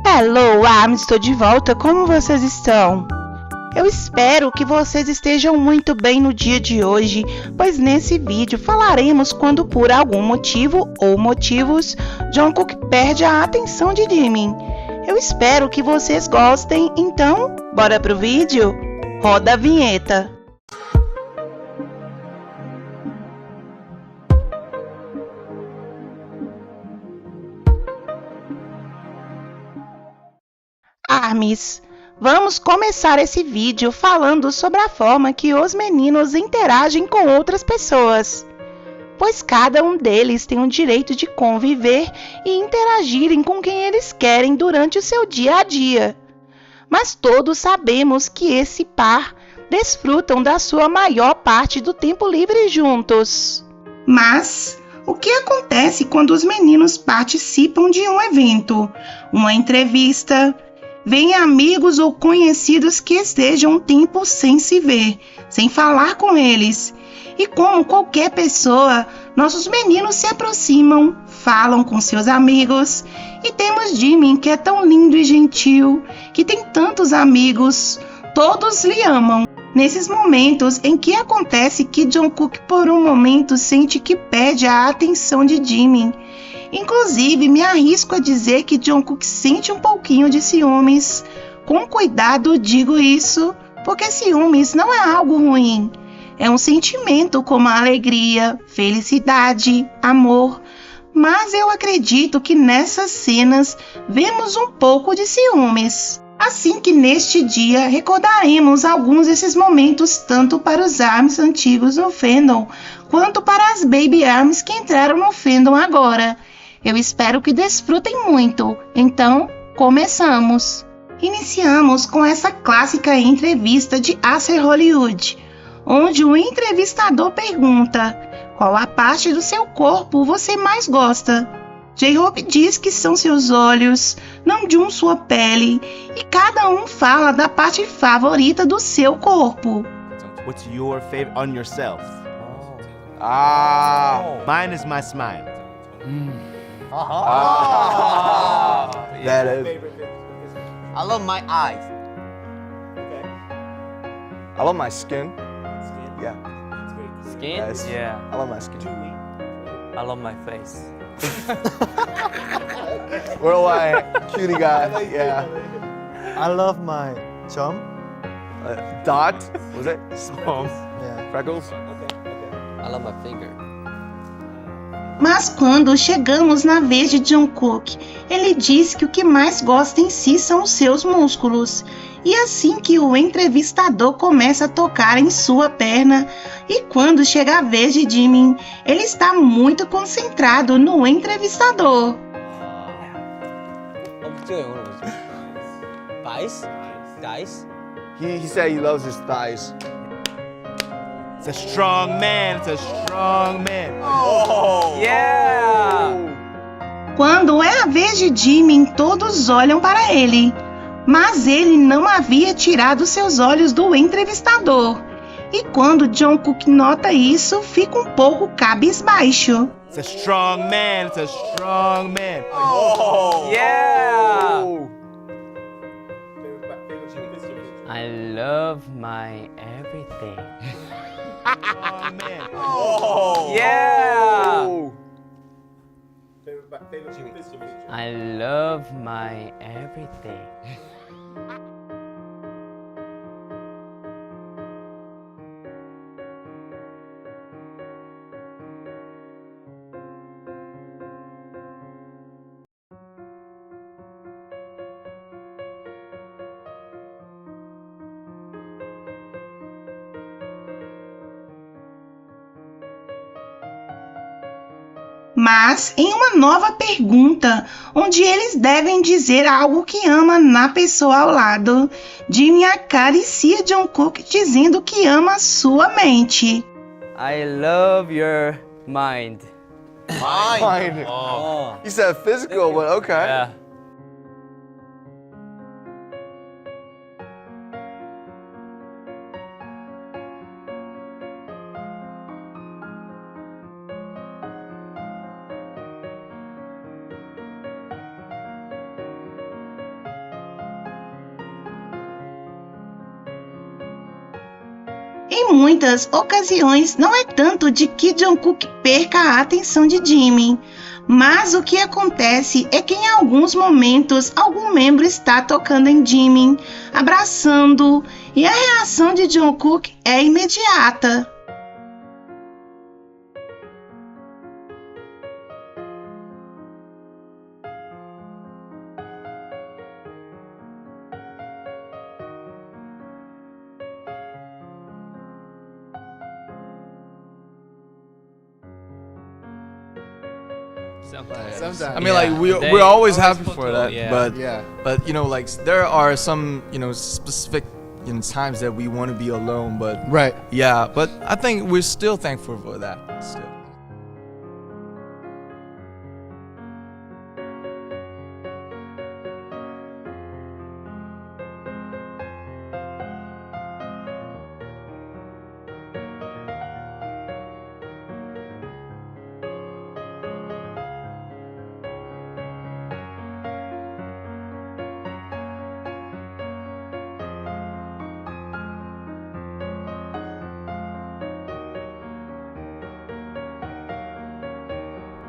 Hello, estou de volta. Como vocês estão? Eu espero que vocês estejam muito bem no dia de hoje, pois nesse vídeo falaremos quando por algum motivo ou motivos Jungkook perde a atenção de Jimin. Eu espero que vocês gostem, então bora pro vídeo? Roda a vinheta! ARMYs, vamos começar esse vídeo falando sobre a forma que os meninos interagem com outras pessoas, pois cada um deles tem o direito de conviver e interagirem com quem eles querem durante o seu dia a dia. Mas todos sabemos que esse par desfrutam da sua maior parte do tempo livre juntos. Mas o que acontece quando os meninos participam de um evento, uma entrevista? Vêm amigos ou conhecidos que estejam um tempo sem se ver, sem falar com eles. E como qualquer pessoa, nossos meninos se aproximam, falam com seus amigos. E temos Jimin, que é tão lindo e gentil, que tem tantos amigos, todos lhe amam. Nesses momentos em que acontece que Jungkook por um momento sente que perde a atenção de Jimin. Inclusive, me arrisco a dizer que Jungkook sente um pouquinho de ciúmes. Com cuidado digo isso, porque ciúmes não é algo ruim. É um sentimento como a alegria, felicidade, amor. Mas eu acredito que nessas cenas vemos um pouco de ciúmes. Assim que neste dia recordaremos alguns desses momentos tanto para os ARMYs antigos no fandom, quanto para as Baby ARMYs que entraram no fandom agora. Eu espero que desfrutem muito. Então, começamos! Iniciamos com essa clássica entrevista de Acer Hollywood, onde o entrevistador pergunta: qual a parte do seu corpo você mais gosta? J-Hope diz que são seus olhos, Namjoon sua pele, e cada um fala da parte favorita do seu corpo. What's your favorite on yourself? Mine is my smile. That is. I love my eyes. I love my skin. Yeah. Skin? Yes. Yeah. I love my skin. I love my face. Worldwide cutie guy. Yeah. I love my chum. Dot. Was it? Yeah. Freckles. I love my finger. Mas quando chegamos na vez de Jungkook, ele diz que o que mais gosta em si são os seus músculos. E assim que o entrevistador começa a tocar em sua perna, e quando chega a vez de Jimin, ele está muito concentrado no entrevistador. 억지가 영어로 뭐지? Dice? Dice? He said he loves his thighs. It's a strong man. It's a strong man. Yeah! Quando é a vez de Jimin, todos olham para ele. Mas ele não havia tirado seus olhos do entrevistador. E quando Jungkook nota isso, fica um pouco cabisbaixo. It's a strong man. It's a strong man. Yeah! I love my everything. Strong man. Yeah! I love my everything. Mas em uma nova pergunta, onde eles devem dizer algo que ama na pessoa ao lado, Jimin acaricia Jungkook dizendo que ama sua mente. I love your mind. Mind. Oh. He said physical, but okay. Yeah. Em muitas ocasiões, não é tanto de que Jungkook perca a atenção de Jimin, mas o que acontece é que em alguns momentos algum membro está tocando em Jimin, abraçando, e a reação de Jungkook é imediata. Sometimes. I mean, like we're always happy for that, but you know, like there are some specific times that we want to be alone, but Right. yeah, but I think we're still thankful for that. Still.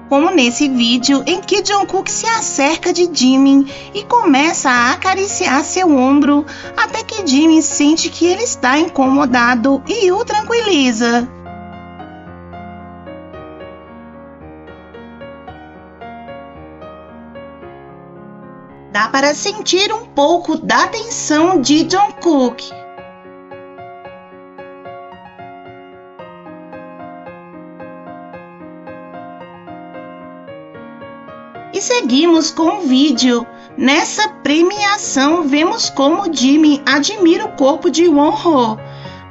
Como nesse vídeo em que Jungkook se acerca de Jimin e começa a acariciar seu ombro até que Jimin sente que ele está incomodado e o tranquiliza. Dá para sentir um pouco da tensão de Jungkook. E seguimos com o vídeo. Nessa premiação, vemos como Jimin admira o corpo de Wonho.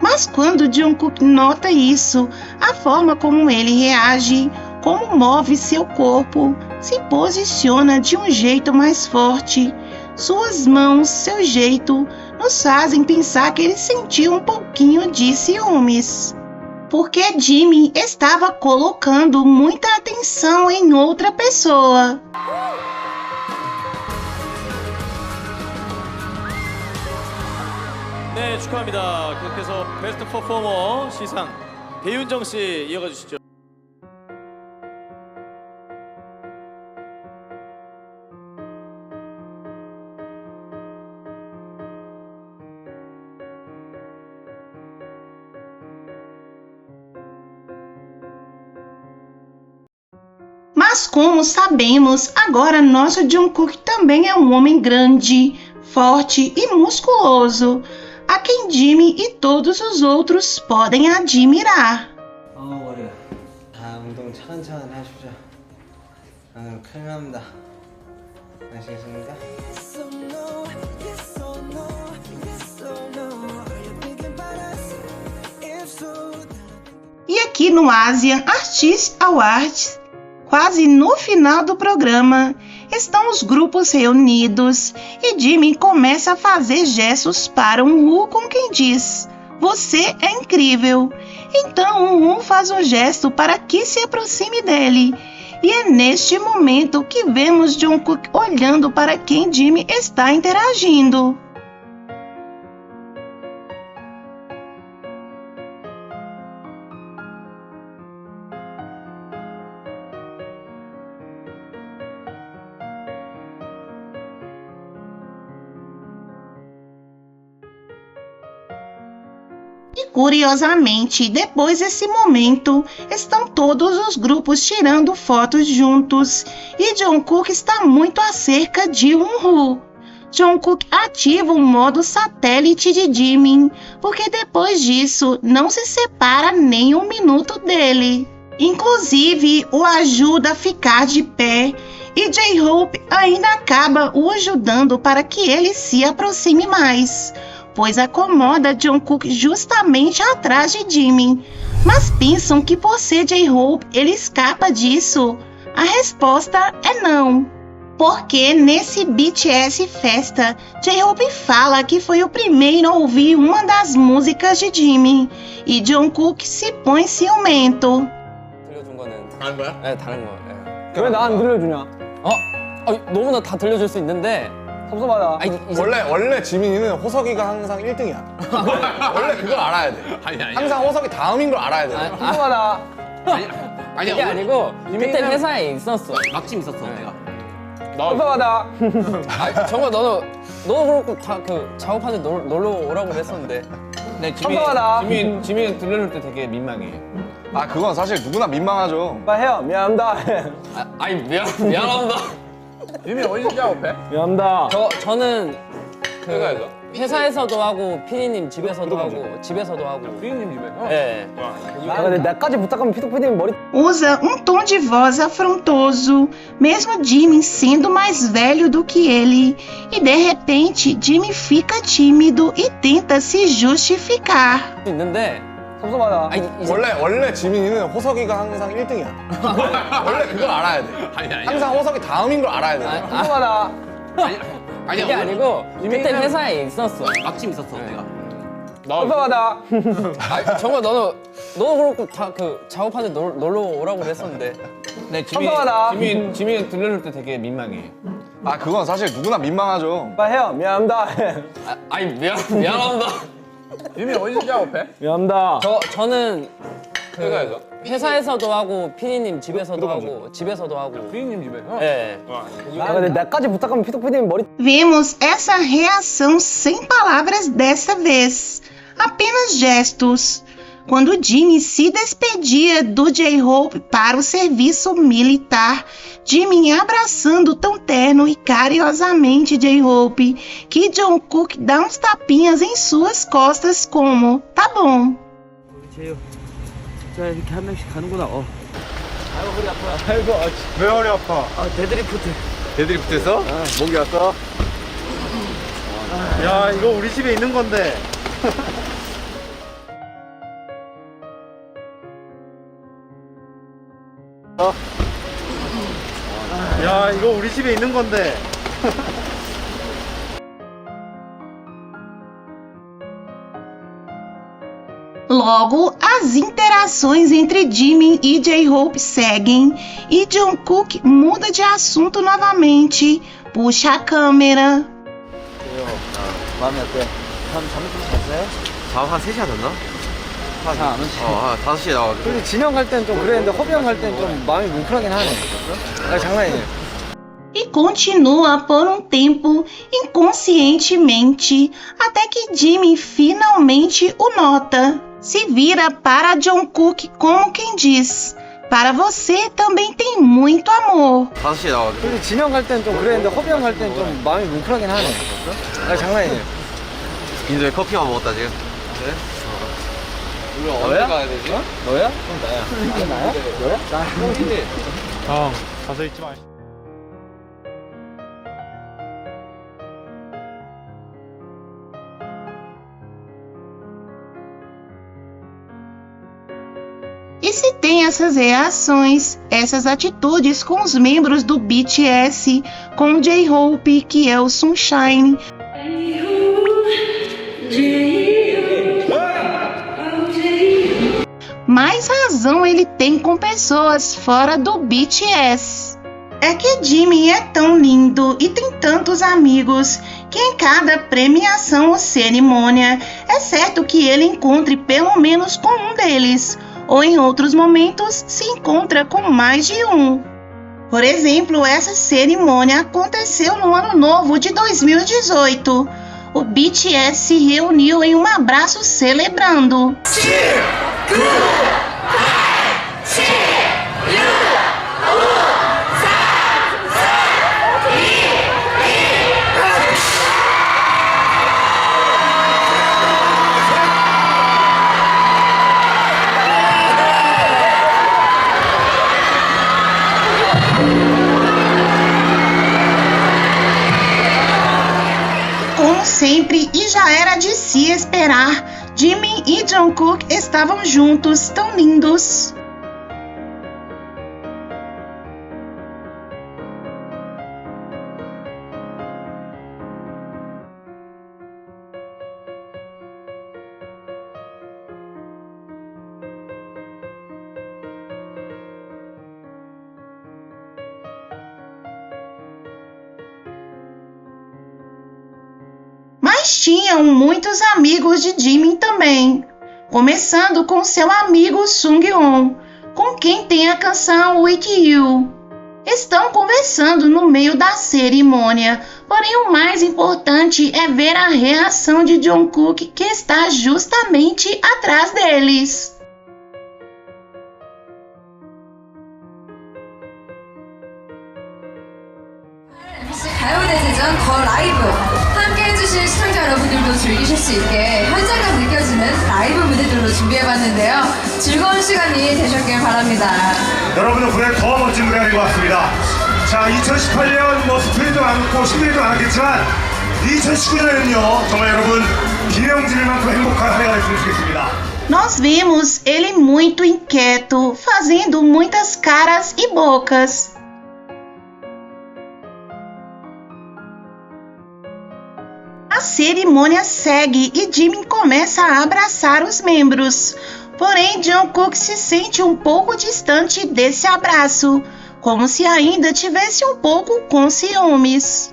Mas quando Jungkook nota isso, a forma como ele reage, como move seu corpo, se posiciona de um jeito mais forte. Suas mãos, seu jeito, nos fazem pensar que ele sentiu um pouquinho de ciúmes. Porque Jimin estava colocando muita atenção em outra pessoa. 네, 축하합니다. 계속해서 베스트 퍼포머 시상 배윤정 씨 이어가 주시죠. Mas como sabemos, agora nosso Jungkook também é um homem grande, forte e musculoso, a quem Jimin e todos os outros podem admirar. 머리가. 운동 차근차근 하십시오. 큰일 납니다. 아시겠습니까? E aqui no Asian Artist Awards, quase no final do programa, estão os grupos reunidos e Jimin começa a fazer gestos para Woo com quem diz: "Você é incrível". Então Woo faz um gesto para que se aproxime dele. E é neste momento que vemos Jungkook olhando para quem Jimin está interagindo. E curiosamente, depois desse momento, estão todos os grupos tirando fotos juntos e Jungkook está muito acerca de Wonho. Jungkook ativa o modo satélite de Jimin, porque depois disso não se separa nem um minuto dele. Inclusive, o ajuda a ficar de pé e J-Hope ainda acaba o ajudando para que ele se aproxime mais, pois acomoda Jungkook justamente atrás de Jimin. Mas pensam que por ser J-Hope ele escapa disso? A resposta é não. Porque nesse BTS Festa, J-Hope fala que foi o primeiro a ouvir uma das músicas de Jimin e Jungkook se põe ciumento. 들려준 거는 다른 거야? 네, 다른 거. 왜 나 안 들려주냐? 너무나 다 들려줄 수 있는데 섭섭하다. 원래 지민이는 호석이가 항상 1등이야. 원래 그걸 알아야 돼. 항상 호석이 다음인 걸 알아야 돼. 섭섭하다. 그게 아니고 그때 회사에 있었어. 막짐 있었어 내가. 섭섭하다. 정말 너도 그렇고 다 그 작업하는데 놀러 오라고 그랬었는데. 네, 섭섭하다. 지민이 들려줄 때 되게 민망해. 아 그건 사실 누구나 민망하죠. 빨리 해요. 미안합니다. 아니 미안합니다. 지민이 어디서 작업해? 미안합니다. 저는 회사에서? 회사에서도 하고 피디님 집에서도 하고 집에서도 하고. 피디님 집에서? 네. 근데 나까지 부탁하면 피디님 머리 Usa tom de voz afrontoso, mesmo Jimmy sendo mais velho do que ele, e de repente Jimmy fica tímido e tenta se justificar. 있는데 섭섭하다. 원래 지민이는 호석이가 항상 1등이야. 원래 그걸 알아야 돼. 항상 호석이 다음인 걸 알아야 돼. 섭섭하다. 그게 아니고 그때 회사에 있었어. 막짐 있었어 내가. 섭섭하다. 정말 너도 그렇고 다 그 작업하는데 놀러 오라고 그랬었는데. 네, 섭섭하다. 지민이 들려줄 때 되게 민망해. 아 그건 사실 누구나 민망하죠. 빨리 해요. 미안합니다. 아니 미안합니다. 지민이 어디서 작업해? 미안합니다. 저는 회사에서? 회사에서도 하고 피디님 집에서도 하고 집에서도 하고. 피디님 집에서? 네. 근데 나까지 부탁하면 피디님 머리 Vemos essa reação sem palavras dessa vez, apenas gestos. Quando Jimmy se despedia do J-Hope para o serviço militar, Jimmy abraçando tão terno e carinhosamente J-Hope, que Jungkook dá uns tapinhas em suas costas como, tá bom. 자 이렇게 한 명씩 가는구나. 왜 허리 아파? 데드리프트에서 목이 왔어. 야, 이거 우리 집에 있는 건데. 야, 이거 우리 집에 있는 건데. Logo, as interações entre Jimmy e J-Hope seguem e Jungkook muda de assunto novamente, puxa a câmera. 마음이 어때? 잠 좀 잤어요? 한 3시간 잤나? 잘안 오지. 한 5시에 나와가지고. 근데 진영 갈 땐 좀 그랬는데 허비 형 갈 땐 좀 마음이 뭉클하긴 하네. 장난이네. E continua por um tempo inconscientemente, até que Jimmy finalmente o nota. Se vira para Jungkook como quem diz: para você também tem muito amor. 5시에 나와가지고. 근데 진영 갈 땐 좀 그랬는데 허비 형 갈 땐 좀 마음이 뭉클하긴 하네. 장난이네. 인도에 커피만 먹었다 지금. 그래? 우리 언제 가야 되지? 너야? 그럼 나야. 아니 나야? 너야? 나 형이지. 형, 가서 있지 마. E se tem essas reações, essas atitudes com os membros do BTS, com o J-Hope, que é o Sunshine, mais razão ele tem com pessoas fora do BTS. É que Jimmy é tão lindo e tem tantos amigos que em cada premiação ou cerimônia é certo que ele encontre pelo menos com um deles, ou em outros momentos se encontra com mais de um. Por exemplo, essa cerimônia aconteceu no ano novo de 2018. O BTS se reuniu em um abraço celebrando. Como sempre, e já era de se esperar, Jimmy e Jungkook estavam juntos, tão lindos. Mas tinham muitos amigos de Jimin também, começando com seu amigo Sungyeon, com quem tem a canção With You. Estão conversando no meio da cerimônia, porém o mais importante é ver a reação de Jungkook, que está justamente atrás deles. MBC 가요대제전 더 라이브 함께 해주신 시청자 여러분들도 즐기실 수 있게 현장감 느껴지는 라이브 무대들로 준비해봤는데요. 즐거운 시간이 되셨길 바랍니다. 여러분 덕분에 더 멋진 무대가 된 것 같습니다. 자, 2018년 뭐 스프린도 않고 힘들도 않았겠지만 2019년에는요 정말 여러분 기념질만큼 행복한 한 해가 됐으면 좋겠습니다. Nós vimos ele muito inquieto, fazendo muitas caras e bocas. A cerimônia segue e Jimin começa a abraçar os membros. Porém, Jungkook se sente um pouco distante desse abraço, como se ainda tivesse um pouco com ciúmes.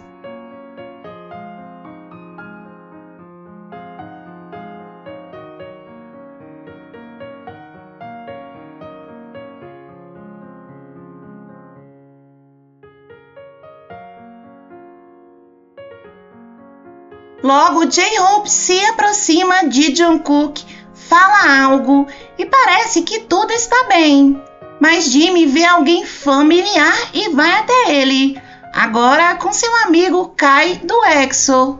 Logo, J-Hope se aproxima de Jungkook, fala algo e parece que tudo está bem. Mas Jimin vê alguém familiar e vai até ele, agora com seu amigo Kai do EXO.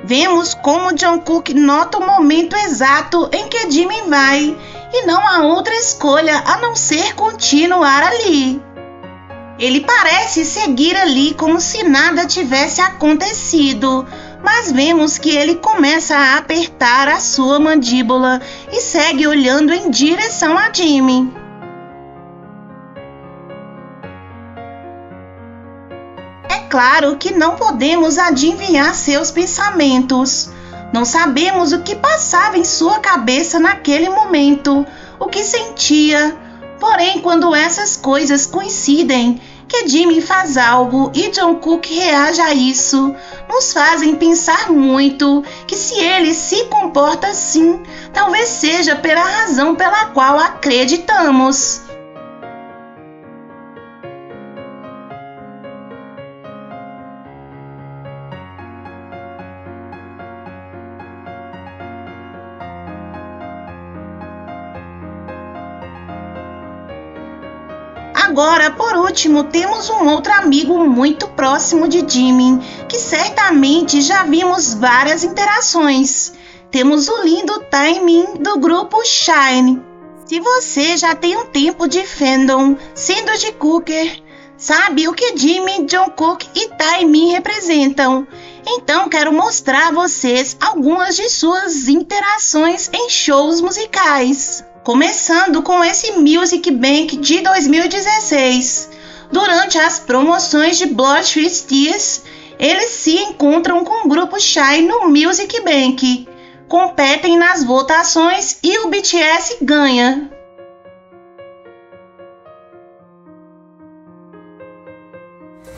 Vemos como Jungkook nota o momento exato em que Jimin vai, e não há outra escolha a não ser continuar ali. Ele parece seguir ali como se nada tivesse acontecido, mas vemos que ele começa a apertar a sua mandíbula e segue olhando em direção a Jimin. Claro que não podemos adivinhar seus pensamentos. Não sabemos o que passava em sua cabeça naquele momento, o que sentia. Porém, quando essas coisas coincidem, que Jimin faz algo e Jungkook reage a isso, nos fazem pensar muito que se ele se comporta assim, talvez seja pela razão pela qual acreditamos. Agora, por último, temos um outro amigo muito próximo de Jimin, que certamente já vimos várias interações. Temos o lindo Taemin do grupo SHINee. Se você já tem um tempo de fandom, sendo de Cooker, sabe o que Jimin, Jungkook e Taemin representam. Então quero mostrar a vocês algumas de suas interações em shows musicais. Começando com esse Music Bank de 2016. Durante as promoções de Bloodstreet Tears, eles se encontram com o grupo SHINee no Music Bank, competem nas votações e o BTS ganha.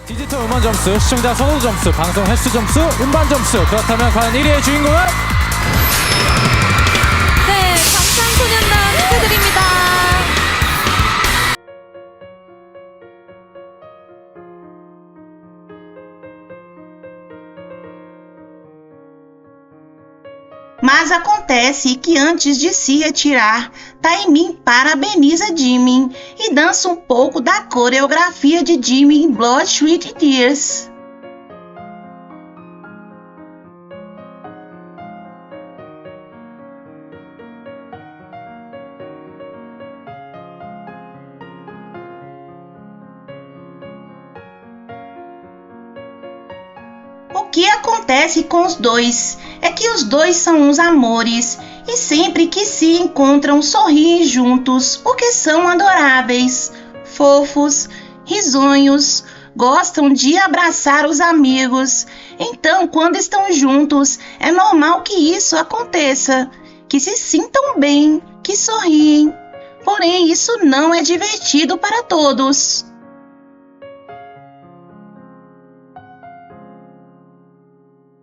디지털 음원 점수, 시청자 선호 점수, 방송 횟수 점수, 음반 점수. 그렇다면 과연 1위의 주인공은? 네, 방탄소년단 축하드립니다. Mas acontece que antes de se retirar, Taemin parabeniza Jimin e dança um pouco da coreografia de Jimin em Bloodstreet Tears. O que acontece com os dois é que os dois são uns amores e sempre que se encontram sorriem juntos porque são adoráveis, fofos, risonhos, gostam de abraçar os amigos. Então, quando estão juntos, é normal que isso aconteça, que se sintam bem, que sorriem. Porém, isso não é divertido para todos.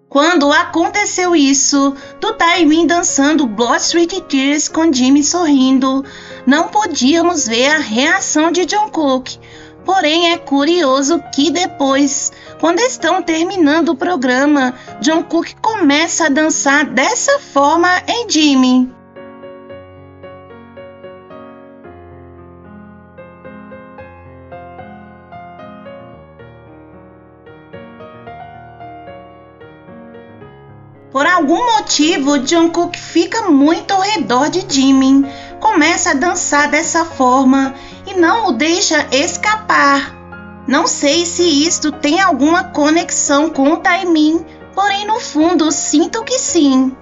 Quando aconteceu isso, do Taemin dançando Blood Sweat Tears com Jimin sorrindo, não podíamos ver a reação de Jungkook. Porém, é curioso que depois, quando estão terminando o programa, Jungkook começa a dançar dessa forma em Jimin. Por algum motivo, Jungkook fica muito ao redor de Jimin, começa a dançar dessa forma e não o deixa escapar. Não sei se isto tem alguma conexão com o Taemin, porém no fundo sinto que sim.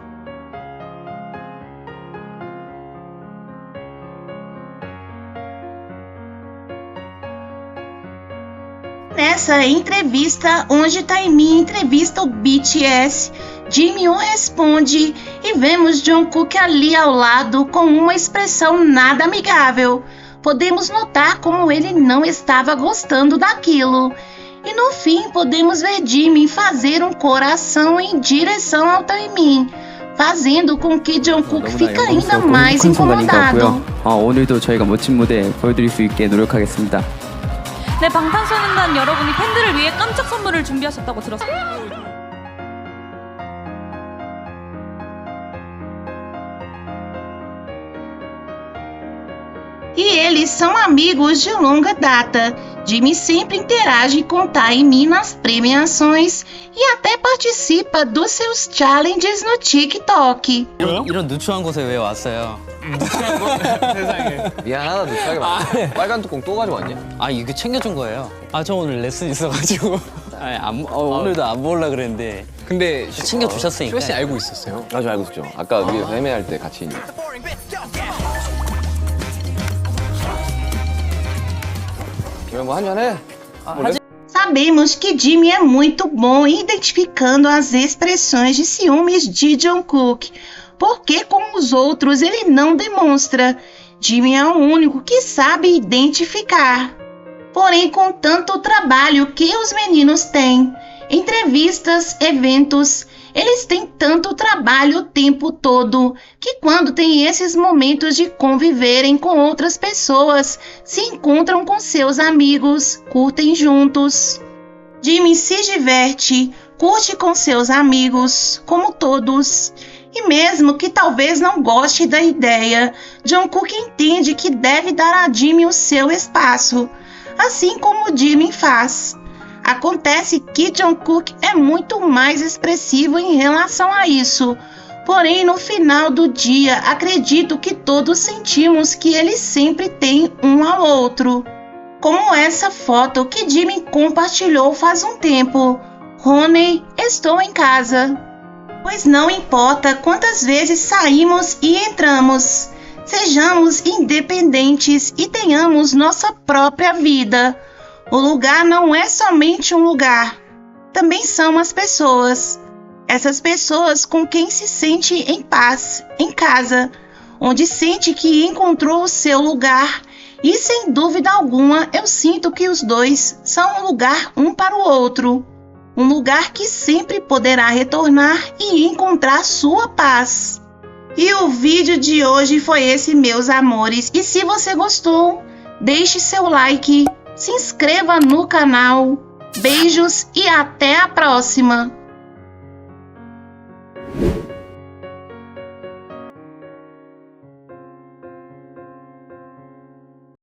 Nessa entrevista, onde Taemin entrevista o BTS, Jimin o responde e vemos Jungkook ali ao lado com uma expressão nada amigável. Podemos notar como ele não estava gostando daquilo. E no fim podemos ver Jimin fazer um coração em direção ao Taemin, fazendo com que Jungkook fique ainda mais incomodado. 오늘도 저희가 멋진 무대 보여드릴 수 있게 노력하겠습니다. 네, 방탄소년단 여러분이 팬들을 위해 깜짝 선물을 준비하셨다고 들었어요. E eles são amigos de longa data. Jimin sempre interage com Taemin nas premiações e até participa dos seus challenges no TikTok. 이런 누추한 곳에 왜 왔어요? 세상에. 미안하다, 누추하게 말해. 빨간 뚜껑 또 가져왔냐? 아, 이거 챙겨준 거예요. 아, 저 오늘 레슨 있어가지고. 오늘도 안 먹으려고 그랬는데. 근데 챙겨주셨으니까. 슈가 씨 알고 있었어요? 아주 알고 있었죠. 아까 위에서 헤매할 때 같이 있는. 그러면 뭐 한잔 해. Sabemos que Jimin é muito bom identificando as expressões de ciúmes de Jungkook, porque com os outros ele não demonstra. Jimin é o único que sabe identificar. Porém, com tanto trabalho que os meninos têm, entrevistas, eventos, eles têm tanto trabalho o tempo todo, que quando tem esses momentos de conviverem com outras pessoas, se encontram com seus amigos, curtem juntos. Jimin se diverte, curte com seus amigos, como todos. E mesmo que talvez não goste da ideia, Jungkook entende que deve dar a Jimin o seu espaço, assim como Jimin faz. Acontece que Jungkook é muito mais expressivo em relação a isso. Porém, no final do dia, acredito que todos sentimos que ele sempre tem um ao outro. Como essa foto que Jimin compartilhou faz um tempo. Honey, estou em casa. Pois não importa quantas vezes saímos e entramos, sejamos independentes e tenhamos nossa própria vida. O lugar não é somente um lugar, também são as pessoas. Essas pessoas com quem se sente em paz, em casa, onde sente que encontrou o seu lugar. E sem dúvida alguma eu sinto que os dois são um lugar um para o outro. Um lugar que sempre poderá retornar e encontrar sua paz. E o vídeo de hoje foi esse, meus amores. E se você gostou, deixe seu like. Se inscreva no canal. Beijos e até a próxima!